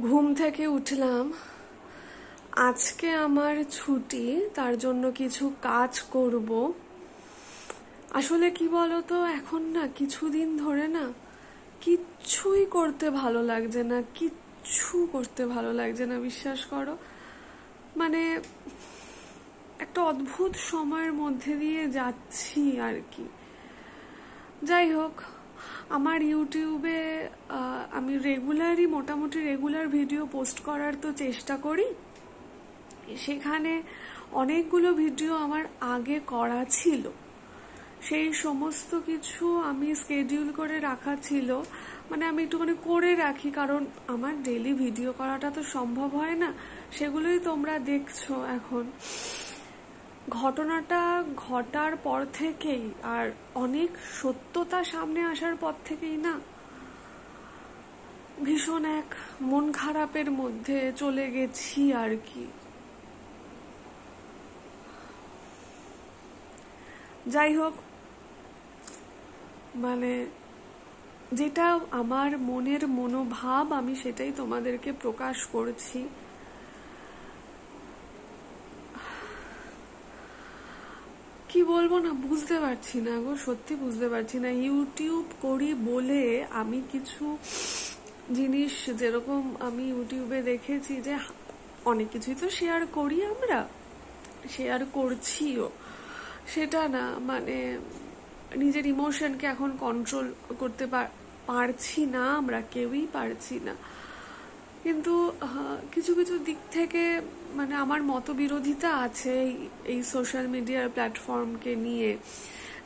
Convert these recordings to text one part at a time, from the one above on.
ঘুম থেকে উঠলাম। আজকে আমার ছুটি, তার জন্য কিছু কাজ করব। আসলে কি বলতো, এখন না কিছুদিন ধরে না কিচ্ছুই করতে ভালো লাগছে না, কিচ্ছু করতে ভালো লাগছে না, বিশ্বাস করো। মানে একটা অদ্ভুত সময়ের মধ্যে দিয়ে যাচ্ছি আর কি। যাই হোক, আমার ইউটিউবে আমি মোটামুটি রেগুলার ভিডিও পোস্ট করার তো চেষ্টা করি। সেখানে অনেকগুলো ভিডিও আমার আগে করা ছিল, সেই সমস্ত কিছু আমি স্কেডিউল করে রাখা ছিল। মানে আমি একটুখানি করে রাখি, কারণ আমার ডেইলি ভিডিও করাটা তো সম্ভব হয় না। সেগুলোই তোমরা দেখছো এখন। ঘটনাটা ঘটার পর থেকেই আর অনেক সত্যতা সামনে আসার পর থেকেই না ভীষণ এক মন খারাপের মধ্যে চলে গেছি আর কি। যাই হোক, মানে যেটা আমার মনের মনোভাব আমি সেটাই তোমাদেরকে প্রকাশ করছি। কি বলবো না, বুঝতে পারছি না গো, সত্যি বুঝতে পারছি না। ইউটিউব করি বলে আমি কিছু জিনিস, যেরকম আমি ইউটিউবে দেখেছি যে অনেক কিছুই তো শেয়ার করি, আমরা শেয়ার করছিও, সেটা না মানে নিজের ইমোশনকে এখন কন্ট্রোল করতে পারছি না, আমরা কেউই পারছি না। কিন্তু কিছু কিছু দিক থেকে মানে আমার মতবিরোধিতা আছে এই সোশ্যাল মিডিয়ার প্ল্যাটফর্মকে নিয়ে।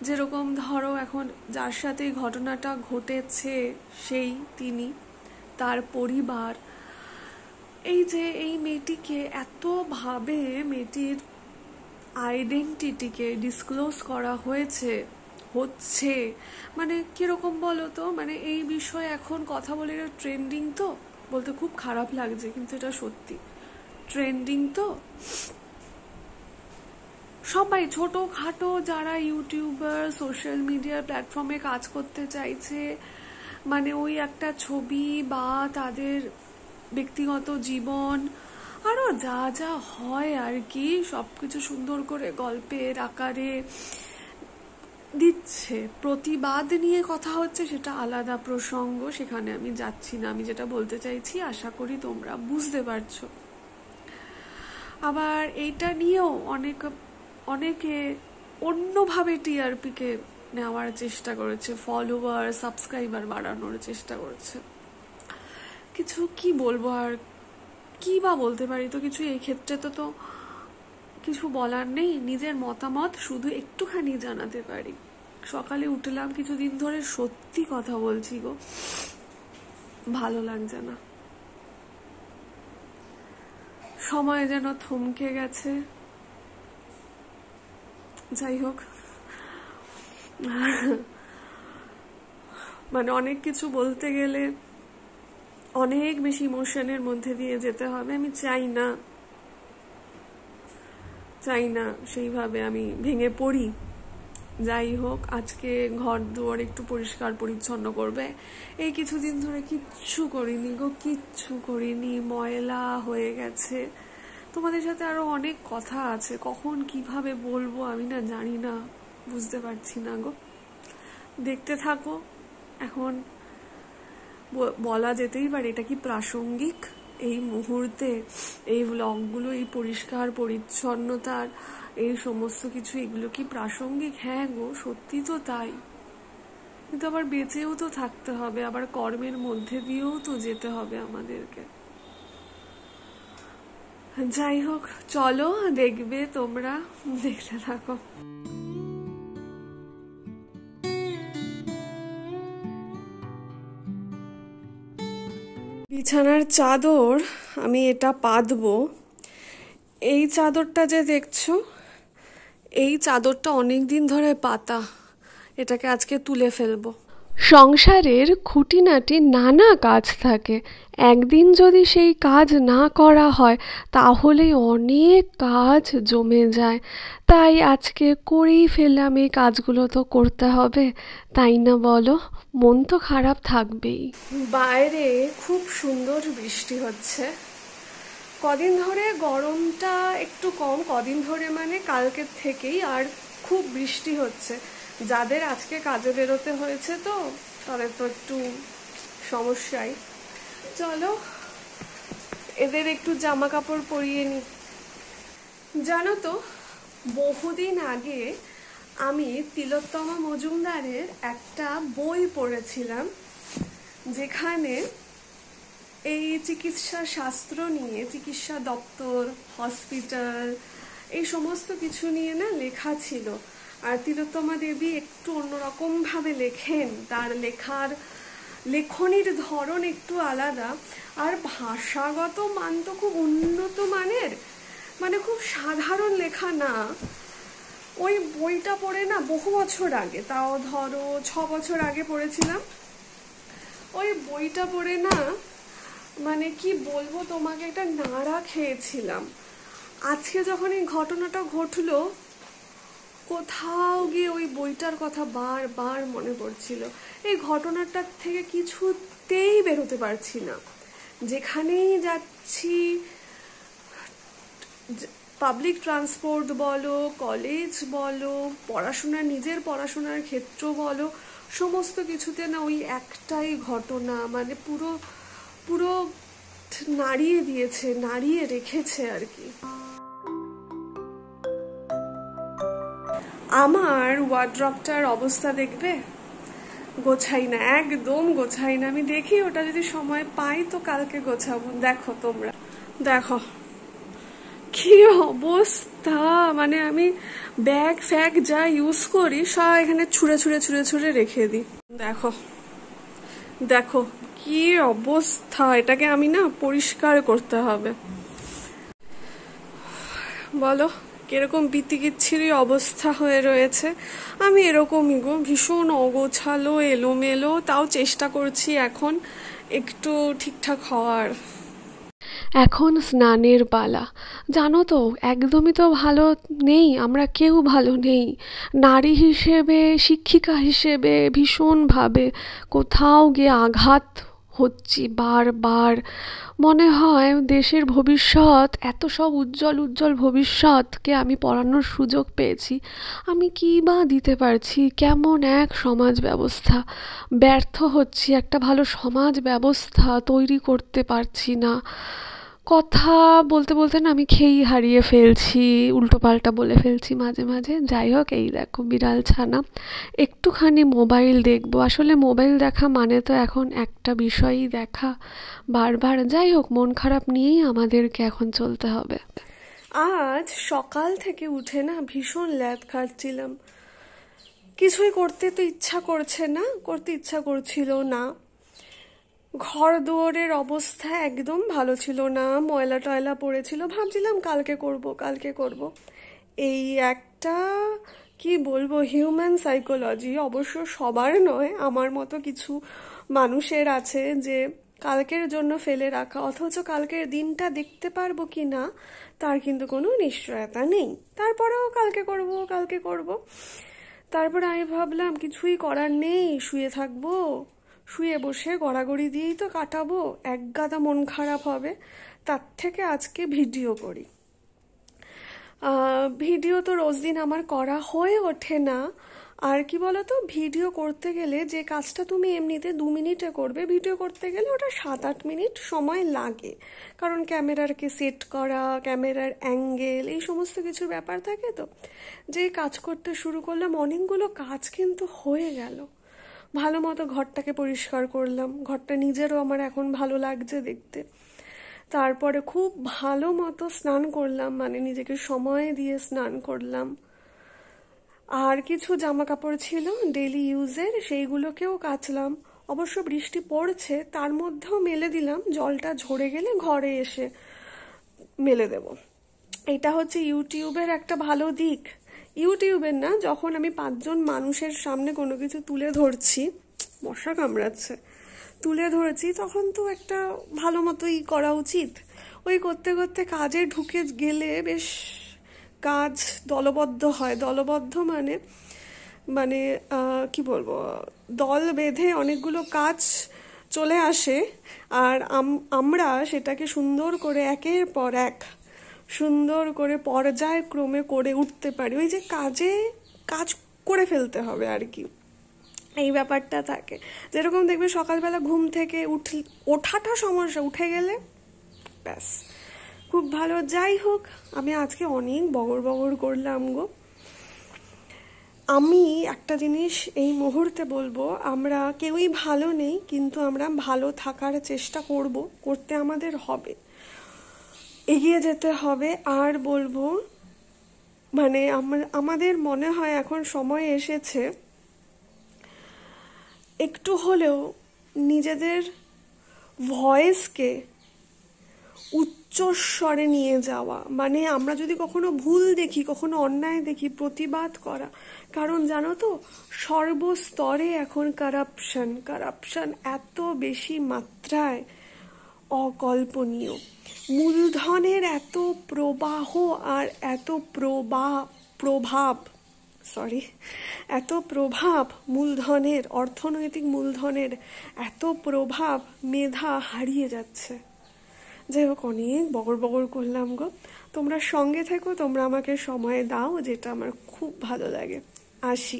যেরকম ধরো, এখন যার সাথে ঘটনাটা ঘটেছে তিনি, তার পরিবার, এই যে এই মেয়েটিকে এতভাবে মেয়েটির আইডেন্টিটিকে ডিসক্লোজ করা হচ্ছে, মানে কিরকম বলো তো। মানে এই বিষয়ে এখন কথা বলে ট্রেন্ডিং, তো বলতে খুব খারাপ লাগছে কিন্তু এটা সত্যি, ট্রেন্ডিং তো। সবাই ছোটখাটো যারা ইউটিউবার, সোশ্যাল মিডিয়ার প্ল্যাটফর্মে কাজ করতে চাইছে, মানে ওই একটা ছবি বা তাদের ব্যক্তিগত জীবন আরো যা যা হয় আর কি, সবকিছু সুন্দর করে গল্পের আকারে দিচ্ছে। প্রতিবাদ নিয়ে কথা হচ্ছে, সেটা আলাদা প্রসঙ্গ, সেখানে আমি যাচ্ছি না। আমি যেটা বলতে চাইছি আশা করি তোমরা বুঝতে পারছো। আবার এইটা নিয়েও অনেকে অন্যভাবে টিআরপি কে নেওয়ার চেষ্টা করেছে, ফলোয়ার সাবস্ক্রাইবার বাড়ানোর চেষ্টা করেছে। কিছু কি বলবো আর, কি বা বলতে পারি, তো কিছু এই ক্ষেত্রে তো কিছু বলার নেই। নিজের মতামত শুধু একটুখানি জানাতে পারি। সকালে উঠলাম, কিছুদিন ধরে সত্যি কথা বলছি গো, ভালো লাগছে না। সময় যেন থমকে গেছে। যাই হোক, মানে অনেক কিছু বলতে গেলে অনেক বেশি ইমোশনের মধ্যে দিয়ে যেতে হবে। আমি চাই না সেইভাবে আমি ভেঙে পড়ি। যাই হোক, আজকে ঘর দুয়ার একটু পরিষ্কার পরিচ্ছন্ন করবে। এই কিছুদিন ধরে কিচ্ছু করিনি গো, কিচ্ছু করিনি, ময়লা হয়ে গেছে। তোমাদের সাথে আরো অনেক কথা আছে, কখন কিভাবে বলবো আমি না জানি না, বুঝতে পারছি না গো। দেখতে থাকো। এখন বলা যেতেই পারে এটা কি প্রাসঙ্গিক এই মুহূর্তে, এই ব্লগগুলো, এই পরিষ্কার পরিচ্ছন্নতার এই সমস্ত কিছু, এগুলো কি প্রাসঙ্গিক? হ্যাঁ গো, সত্যি তো তাই। কিন্তু আবার বেঁচেও তো থাকতে হবে, আবার কর্মের মধ্যে দিয়েও তো যেতে হবে আমাদেরকে। যাই হোক, চলো, দেখবে তোমরা, দেখতে থাকো। বিছানার চাদর আমি এটা পাতবো। এই চাদরটা যে দেখছো, এই চাদরটা অনেক দিন ধরে পাতা, এটাকে আজকে তুলে ফেলবো। সংসারের খুঁটিনাটি নানা কাজ থাকে, একদিন যদি সেই কাজ না করা হয় তাহলে অনেক কাজ জমে যায়। তাই আজকে করেই ফেললাম, এই কাজগুলো তো করতে হবে, তাই না বলো? মন তো খারাপ থাকবেই। বাইরে খুব সুন্দর বৃষ্টি হচ্ছে। কদিন ধরে গরমটা একটু কম, কদিন ধরে মানে কালকের থেকেই, আর খুব বৃষ্টি হচ্ছে। যাদের আজকে কাজে বেরোতে হয়েছে তো তাদের তো একটু সমস্যাই। চলো এদের একটু জামা কাপড় পরিয়ে নি। জানো তো, বহুদিন আগে আমি তিলোত্তমা মজুমদারের একটা বই পড়েছিলাম, যেখানে এই চিকিৎসা শাস্ত্র নিয়ে, চিকিৎসা দপ্তর, হসপিটাল, এই সমস্ত কিছু নিয়ে না লেখা ছিল। আর তিলোত্তমা দেবী একটু অন্যরকমভাবে লেখেন, তার লেখনির ধরন একটু আলাদা, আর ভাষাগত মান তো খুব উন্নত মানের, মানে খুব সাধারণ লেখা না। ওই বইটা পড়ে না বহু বছর আগে, তাও ধরো 6 বছর আগে পড়েছিলাম। ওই বইটা পড়ে না মানে কি বলবো তোমাকে, একটা নাড়া খেয়েছিলাম। আজকে যখন এই ঘটনাটা ঘটলো, কোথাও গিয়ে ওই বইটার কথা বারবার মনে পড়ছিল। এই ঘটনাটার থেকে কিছুতেই বেরোতে পারছি না। যেখানেই যাচ্ছি, পাবলিক ট্রান্সপোর্ট বলো, কলেজ বলো, নিজের পড়াশোনার ক্ষেত্র বলো, সমস্ত কিছুতে না ওই একটাই ঘটনা, মানে পুরো পুরো নাড়িয়ে দিয়েছে, নাড়িয়ে রেখেছে আর কি। আমার ওয়ার্ড্রপটার অবস্থা দেখবে, গোছাই না, একদম গোছাই না। আমি দেখি ওটা যদি সময় পাই তো কালকে গোছাবো। দেখো তোমরা, দেখো কি অবস্থা, মানে আমি ব্যাগ ফ্যাগ যা ইউজ করি সব এখানে ছুঁড়ে ছুঁড়ে ছুঁড়ে ছুঁড়ে রেখে দিই। দেখো দেখো কি অবস্থা, এটাকে আমি না পরিষ্কার করতে হবে। বলো কিরকম বিতিকিচ্ছিরি অবস্থা হয়ে রয়েছে। আমি এরকমই গো, ভীষণ অগোছালো, এলোমেলো, তাও চেষ্টা করছি এখন একটু ঠিকঠাক হওয়ার। এখন স্নানের পালা। জানো তো, একদমই তো ভালো নেই, আমরা কেউ ভালো নেই। নারী হিসেবে, শিক্ষিকা হিসেবে ভীষণভাবে কোথাও গিয়ে আঘাত হচ্ছি বারবার। মনে হয় দেশের ভবিষ্যৎ, এত সব উজ্জ্বল উজ্জ্বল ভবিষ্যৎকে আমি পড়ানোর সুযোগ পেয়েছি, আমি কী বা দিতে পারছি? কেমন এক সমাজ ব্যবস্থা, ব্যর্থ হচ্ছি, একটা ভালো সমাজ ব্যবস্থা তৈরি করতে পারছি না। কথা বলতে বলতে না আমি খেই হারিয়ে ফেলছি, উল্টোপাল্টা বলে ফেলছি মাঝে মাঝে। যাই হোক, এই দেখো বিড়াল ছানা, একটুখানি মোবাইল দেখবো। আসলে মোবাইল দেখা মানে তো এখন একটা বিষয়ই দেখা বারবার। যাই হোক, মন খারাপ নিয়েই আমাদেরকে এখন চলতে হবে। আজ সকাল থেকে উঠে না ভীষণ ল্যাদ খাচ্ছিলাম, কিছুই করতে তো ইচ্ছা করছিল না। ঘর দুয়ারের অবস্থা একদম ভালো ছিল না, ময়লা টয়লা পড়েছিল, ভাবছিলাম কালকে করব। এই একটা কি বলবো, হিউম্যান সাইকোলজি, অবশ্য সবার নয়, আমার মতো কিছু মানুষের আছে যে কালকের জন্য ফেলে রাখা, অথচ কালকের দিনটা দেখতে পারবো কি না তার কিন্তু কোনো নিশ্চয়তা নেই। তারপরেও কালকে করব। তারপরে আমি ভাবলাম কিছুই করার নেই, শুয়ে বসে গড়াগড়ি দিয়েই তো কাটাবো, একগাদা মন খারাপ হবে, তার থেকে আজকে ভিডিও করি। ভিডিও তো রোজ দিন আমার করা হয়ে ওঠে না। আর কি বলতো, ভিডিও করতে গেলে যে কাজটা তুমি এমনিতে 2 মিনিটে করবে, ভিডিও করতে গেলে ওটা 7-8 মিনিট সময় লাগে। কারণ ক্যামেরাকে সেট করা, ক্যামেরার অ্যাঙ্গেল, এই সমস্ত কিছুর ব্যাপার থাকে। তো যে কাজ করতে শুরু করলাম, অনেকগুলো কাজ কিন্তু হয়ে গেল। ভালো মতো ঘরটাকে পরিষ্কার করলাম, ঘরটা নিজেরও আমার এখন ভালো লাগছে দেখতে। তারপরে খুব ভালো মতো স্নান করলাম, মানে নিজেকে সময় দিয়ে স্নান করলাম। আর কিছু জামা কাপড় ছিল ডেইলি ইউজের, সেইগুলোকেও কাচলাম। অবশ্য বৃষ্টি পড়ছে, তার মধ্যেও মেলে দিলাম, জলটা ঝরে গেলে ঘরে এসে মেলে দেব। এটা হচ্ছে ইউটিউবের একটা ভালো দিক। ইউটিউবের না, যখন আমি 5 জন মানুষের সামনে কোনো কিছু তুলে ধরছি মশা কামড়াচ্ছে, তুলে ধরেছি, তখন তো একটা ভালো মতোই করা উচিত। ওই করতে করতে কাজে ঢুকে গেলে বেশ কাজ দলবদ্ধ হয়। দলবদ্ধ মানে মানে কি বলবো, দল বেঁধে অনেকগুলো কাজ চলে আসে, আর আমরা সেটাকে সুন্দর করে একের পর এক সুন্দর করে পর্যায়ক্রমে করে উঠতে পারি। ওই যে কাজ করে ফেলতে হবে আর কি, এই ব্যাপারটা থাকে। যেরকম দেখবে সকালবেলা ঘুম থেকে ওঠাটা সমস্যা, উঠে গেলে ব্যাস খুব ভালো। যাই হোক, আমি আজকে অনেক বগর বগর করলাম গো। আমি একটা জিনিস এই মুহূর্তে বলবো, আমরা কেউই ভালো নেই, কিন্তু আমরা ভালো থাকার চেষ্টা করতে আমাদের হবে, এগিয়ে যেতে হবে। আর বলবো মানে আমাদের মনে হয় এখন সময় এসেছে একটু হলেও নিজেদের ভয়েসকে উচ্চস্বরে নিয়ে যাওয়া। মানে আমরা যদি কখনো ভুল দেখি, কখনো অন্যায় দেখি, প্রতিবাদ করা। কারণ জানো তো, সর্বস্তরে এখন কারাপশন এত বেশি মাত্রায়, অকল্পনীয়। মূলধনের এত প্রবাহ আর এত এত প্রভাব, মূলধনের, অর্থনৈতিক মূলধনের এত প্রভাব, মেধা হারিয়ে যাচ্ছে। যাই হোক, অনেক বগর বগর করলাম গো। তোমরা সঙ্গে থেকো, তোমরা আমাকে সময় দাও, যেটা আমার খুব ভালো লাগে। আসি।